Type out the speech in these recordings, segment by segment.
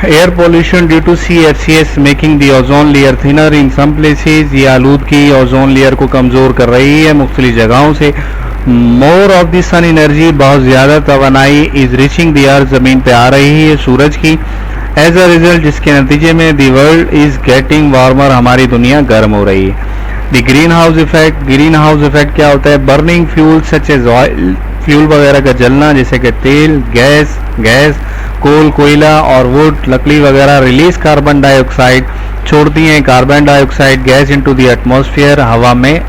Air pollution due to CFCs making the ozone layer thinner in some places, ये आलूदगी ozone layer को कमज़ोर कर रही है मुख्तलिफ जगहों से। More of the sun energy, बहुत ज़्यादा तवानाई इज रीचिंग द अर्थ, ज़मीन पे आ रही है सूरज की। एज अ रिजल्ट, जिसके नतीजे में the world is getting warmer, हमारी दुनिया गर्म हो रही है। The green house effect, green house effect क्या होता है? Burning fuel such as oil, fuel वगैरह का जलना जैसे कि तेल, गैस, कोल, कोयला और वुड, लकड़ी वगैरह रिलीज कार्बन डाइऑक्साइड छोड़ती हैं, carbon dioxide gas into the atmosphere, हवा में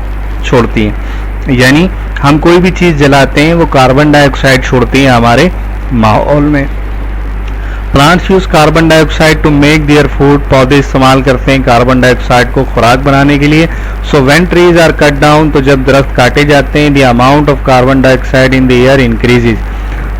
छोड़ती हैं। यानी हम कोई भी चीज़ जलाते हैं वो कार्बन डाइऑक्साइड छोड़ती है हमारे माहौल में। Plants use carbon dioxide to make their food, पौधे इस्तेमाल करते हैं कार्बन डाइऑक्साइड को खुराक बनाने के लिए। So when trees are cut down, तो जब दरख्त काटे जाते हैं, the amount of carbon dioxide in the air increases,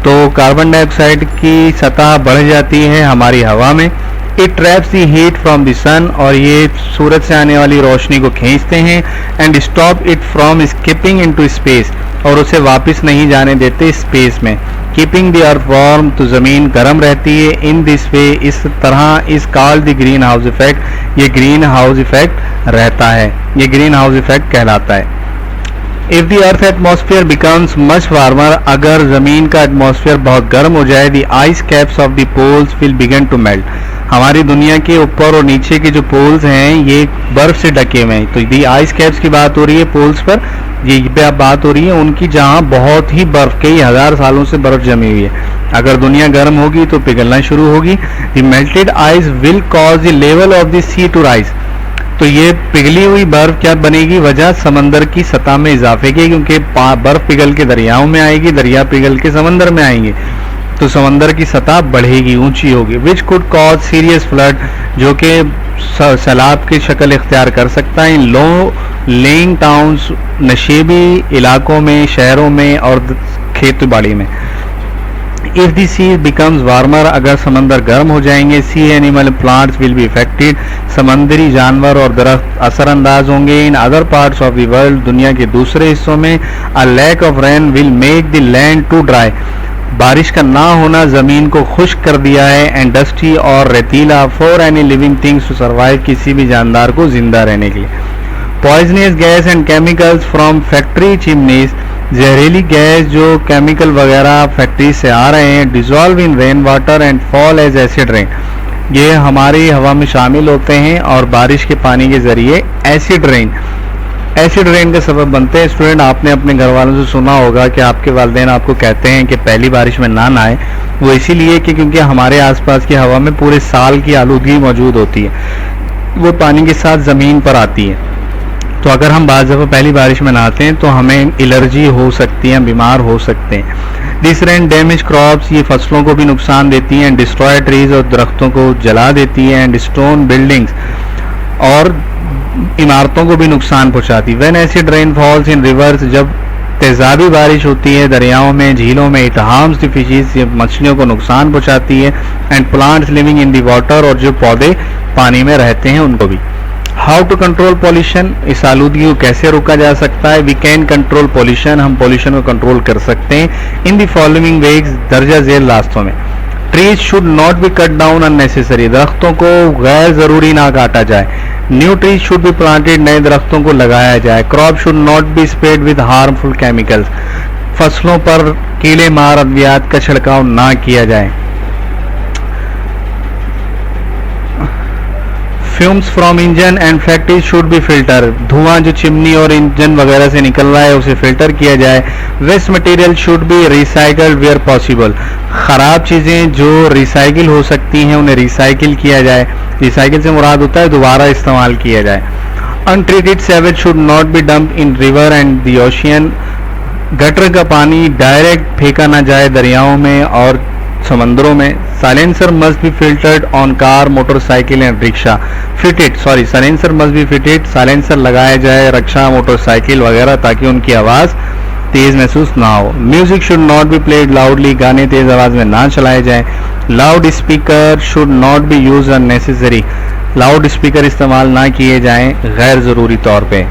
तो कार्बन डाइऑक्साइड की सतह बढ़ जाती है हमारी हवा में। It traps the heat from the sun, और ये सूरज से आने वाली रोशनी को खींचते हैं। And stop it from skipping into space, और उसे वापस नहीं जाने देते स्पेस में। कीपिंग द अर्थ वार्म, तो ज़मीन गर्म रहती है। इन दिस वे, इस तरह, is called the green house effect, ये ग्रीन हाउस इफेक्ट रहता है, ये ग्रीन हाउस इफेक्ट कहलाता है। If the earth atmosphere becomes much warmer, अगर ज़मीन का एटमॉस्फेयर बहुत गर्म हो जाए, the ice caps of the poles will begin to melt, हमारी दुनिया के ऊपर और नीचे के जो पोल्स हैं ये बर्फ से ढके हुए हैं। तो दी आइस कैप्स की बात हो रही है पोल्स पर, ये पे अब बात हो रही है उनकी जहाँ बहुत ही बर्फ, कई हजार सालों से बर्फ जमी हुई है। अगर दुनिया गर्म होगी तो पिघलना शुरू होगी। The melted ice will cause the level of the sea to rise, तो ये पिघली हुई बर्फ क्या बनेगी? वजह समंदर की सतह में इजाफे की, क्योंकि बर्फ पिघल के दरियाओं में आएगी, दरिया पिघल के समंदर में आएंगे, तो समंदर की सतह बढ़ेगी, ऊंची होगी। Which could cause serious flood, जो कि सैलाब की शक्ल इख्तियार कर सकता है। इन लो लेइंग टाउन्स, नशेबी इलाकों में, शहरों में और खेत बाड़ी में। If the sea becomes warmer, अगर समंदर गर्म हो जाएंगे, sea animal plants will be affected, समंदरी जानवर और दरख्त असरअंदाज होंगे। In other parts of the world, दुनिया के दूसरे हिस्सों में, a lack of rain will make the land too dry, बारिश का ना होना ज़मीन को खुश्क कर दिया है। एंड डस्टी और रेतीला for any living things to survive, किसी भी जानदार को जिंदा रहने के लिए। Poisonous gas and chemicals from factory chimneys, जहरीली गैस जो केमिकल वगैरह फैक्ट्री से आ रहे हैं। Dissolve in rain water and fall as acid rain, ये हमारी हवा में शामिल होते हैं और बारिश के पानी के जरिए एसिड रेन का सबब बनते हैं। स्टूडेंट, आपने अपने घर वालों से सुना होगा कि आपके वालिदैन आपको कहते हैं कि पहली बारिश में ना नहाएं, वो इसीलिए कि क्योंकि हमारे आसपास की हवा में पूरे साल की आलूदगी मौजूद होती है, वो पानी के साथ ज़मीन पर आती है। तो अगर हम बाज़ दफ़ा पहली बारिश में नहाते हैं तो हमें एलर्जी हो सकती है, बीमार हो सकते हैं। दिस रेन डैमेज क्रॉप्स, ये फसलों को भी नुकसान देती हैं। डिस्ट्रॉय ट्रीज, और दरख्तों को जला देती हैं। एंड स्टोन बिल्डिंग्स, और इमारतों को भी नुकसान पहुंचाती। When acid rain falls in reverse, जब तेजाबी बारिश होती है दरियाओं में, झीलों में, इट हार्म्स द फिशेस, ये मछलियों को नुकसान पहुंचाती है। And plants living in the water, और जो पौधे पानी में रहते हैं उनको भी। हाउ टू कंट्रोल पॉल्यूशन, इस आलूदगी को कैसे रोका जा सकता है? वी कैन कंट्रोल पॉल्यूशन, हम पॉल्यूशन को कंट्रोल कर सकते हैं इन द फॉलोइंग वेज, दर्जा झेल रास्तों में। Trees should not be cut down unnecessary, दरख्तों को गैर जरूरी ना काटा जाए। New trees should be planted, नए दरख्तों को लगाया जाए। Crop should not be spread with harmful chemicals, फसलों पर कीड़े मार अद्वियात का छिड़काव ना किया जाए। Fumes from engine and factory should be filter, धुआं जो चिमनी और इंजन वगैरह से निकल रहा है उसे फिल्टर किया जाए। Waste material should be recycled where possible, ख़राब चीज़ें जो रिसाइकिल हो सकती हैं उन्हें रिसाइकिल किया जाए। रिसाइकिल से मुराद होता है दोबारा इस्तेमाल किया जाए। Untreated sewage should not be dump in river and the ocean, gutter का पानी डायरेक्ट फेंका ना जाए दरियाओं में और समंदरों में। Silencer must be filtered on car, motorcycle and rickshaw fitted, silencer must be fitted, silencer लगाया जाए रिक्शा, मोटरसाइकिल वगैरह, ताकि उनकी आवाज़ तेज़ महसूस ना हो। Music should not be played loudly, गाने तेज़ आवाज़ में ना चलाए जाएं। Loud speaker should not B use unnecessary, loud speaker इस्तेमाल ना किए जाएं गैर ज़रूरी तौर पे।